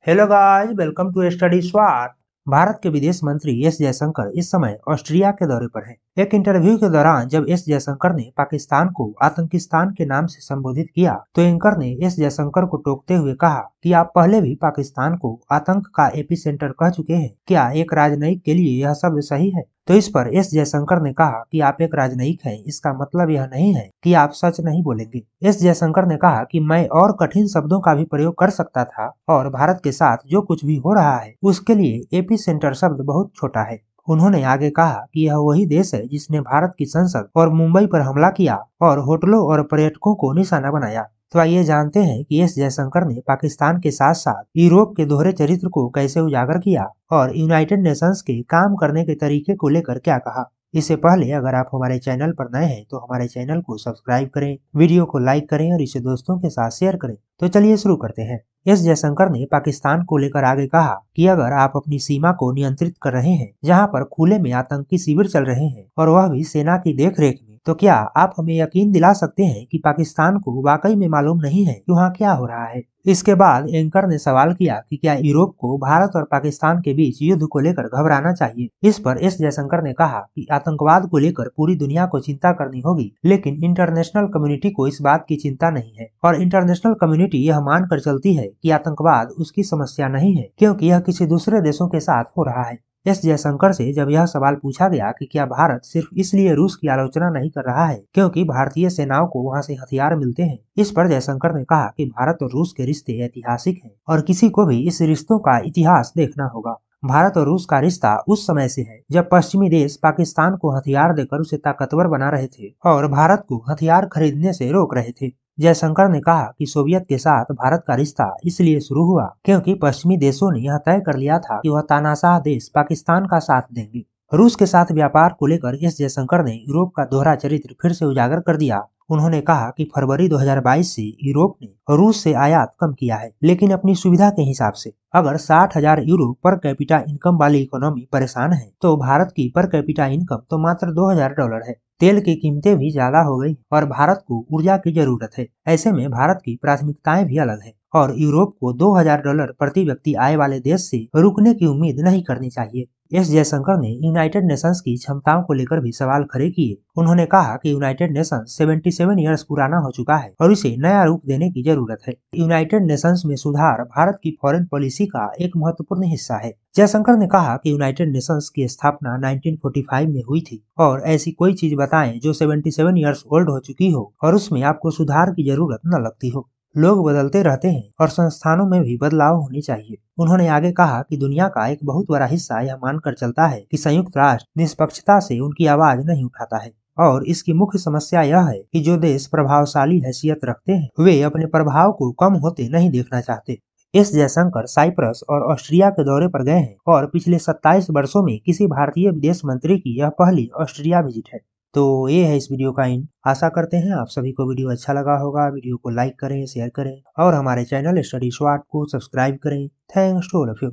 Hello guys, welcome to study swat. Bharat के विदेश मंत्री एस जयशंकर इस समय ऑस्ट्रिया के दौरे पर हैं। एक इंटरव्यू के दौरान जब एस जयशंकर ने पाकिस्तान को आतंकिस्तान के नाम से संबोधित किया तो एंकर ने एस जयशंकर को टोकते हुए कहा कि आप पहले भी पाकिस्तान को आतंक का एपिसेंटर कह चुके हैं। क्या एक राजनयिक के लिए यह शब्द सही है? तो इस पर एस जयशंकर ने कहा कि आप एक राजनयिक हैं, इसका मतलब यह नहीं है कि आप सच नहीं बोलेंगे। एस जयशंकर ने कहा कि मैं और कठिन शब्दों का भी प्रयोग कर सकता था और भारत के साथ जो कुछ भी हो रहा है उसके लिए एपी सेंटर शब्द बहुत छोटा है। उन्होंने आगे कहा कि यह वही देश है जिसने भारत की संसद और मुंबई पर हमला किया और होटलों और पर्यटकों को निशाना बनाया। तो आइए जानते हैं कि एस जयशंकर ने पाकिस्तान के साथ साथ यूरोप के दोहरे चरित्र को कैसे उजागर किया और यूनाइटेड नेशंस के काम करने के तरीके को लेकर क्या कहा। इससे पहले अगर आप हमारे चैनल पर नए हैं तो हमारे चैनल को सब्सक्राइब करें, वीडियो को लाइक करें और इसे दोस्तों के साथ शेयर करें। तो चलिए शुरू करते हैं। एस जयशंकर ने पाकिस्तान को लेकर आगे कहा कि अगर आप अपनी सीमा को नियंत्रित कर रहे हैं जहां पर खुले में आतंकी शिविर चल रहे हैं और वह भी सेना की देखरेख में, तो क्या आप हमें यकीन दिला सकते हैं कि पाकिस्तान को वाकई में मालूम नहीं है कि वहाँ क्या हो रहा है? इसके बाद एंकर ने सवाल किया कि क्या यूरोप को भारत और पाकिस्तान के बीच युद्ध को लेकर घबराना चाहिए। इस पर एस जयशंकर ने कहा कि आतंकवाद को लेकर पूरी दुनिया को चिंता करनी होगी, लेकिन इंटरनेशनल कम्युनिटी को इस बात की चिंता नहीं है और इंटरनेशनल कम्युनिटी यह मानकर चलती है कि आतंकवाद उसकी समस्या नहीं है क्योंकि यह किसी दूसरे देशों के साथ हो रहा है। एस जयशंकर से जब यह सवाल पूछा गया कि क्या भारत सिर्फ इसलिए रूस की आलोचना नहीं कर रहा है क्योंकि भारतीय सेनाओं को वहां से हथियार मिलते हैं, इस पर जयशंकर ने कहा कि भारत और रूस के रिश्ते ऐतिहासिक हैं और किसी को भी इस रिश्तों का इतिहास देखना होगा। भारत और रूस का रिश्ता उस समय से है जब पश्चिमी देश पाकिस्तान को हथियार देकर उसे ताकतवर बना रहे थे और भारत को हथियार खरीदने से रोक रहे थे। जयशंकर ने कहा कि सोवियत के साथ भारत का रिश्ता इसलिए शुरू हुआ क्योंकि पश्चिमी देशों ने यह तय कर लिया था कि वह तानाशाह देश पाकिस्तान का साथ देंगे। रूस के साथ व्यापार को लेकर एस जयशंकर ने यूरोप का दोहरा चरित्र फिर से उजागर कर दिया। उन्होंने कहा कि फरवरी 2022 से यूरोप ने रूस से आयात कम किया है, लेकिन अपनी सुविधा के हिसाब से। अगर 60,000 यूरो पर कैपिटा इनकम वाली इकोनॉमी परेशान है तो भारत की पर कैपिटा इनकम तो मात्र $2,000 है। तेल की कीमतें भी ज्यादा हो गई और भारत को ऊर्जा की जरूरत है। ऐसे में भारत की प्राथमिकताएं भी अलग है और यूरोप को $2,000 प्रति व्यक्ति आय वाले देश से रुकने की उम्मीद नहीं करनी चाहिए। एस जयशंकर ने यूनाइटेड नेशंस की क्षमताओं को लेकर भी सवाल खड़े किए। उन्होंने कहा कि यूनाइटेड नेशंस 77 ईयर्स पुराना हो चुका है और इसे नया रूप देने की जरूरत है। यूनाइटेड नेशंस में सुधार भारत की फॉरेन पॉलिसी का एक महत्वपूर्ण हिस्सा है। जयशंकर ने कहा कि यूनाइटेड नेशंस की स्थापना 1945 में हुई थी और ऐसी कोई चीज बताएं जो 77 ईयर्स ओल्ड हो चुकी हो और उसमें आपको सुधार की जरूरत न लगती हो। लोग बदलते रहते हैं और संस्थानों में भी बदलाव होने चाहिए। उन्होंने आगे कहा कि दुनिया का एक बहुत बड़ा हिस्सा यह मानकर चलता है कि संयुक्त राष्ट्र निष्पक्षता से उनकी आवाज नहीं उठाता है और इसकी मुख्य समस्या यह है कि जो देश प्रभावशाली हैसियत रखते हैं वे अपने प्रभाव को कम होते नहीं देखना चाहते। एस जयशंकर साइप्रस और ऑस्ट्रिया के दौरे पर गए हैं और पिछले 27 वर्षों में किसी भारतीय विदेश मंत्री की यह पहली ऑस्ट्रिया विजिट है। तो ये है इस वीडियो का इन। आशा करते हैं आप सभी को वीडियो अच्छा लगा होगा। वीडियो को लाइक करें, शेयर करें और हमारे चैनल स्टडी स्वाट को सब्सक्राइब करें। Thanks to all of you.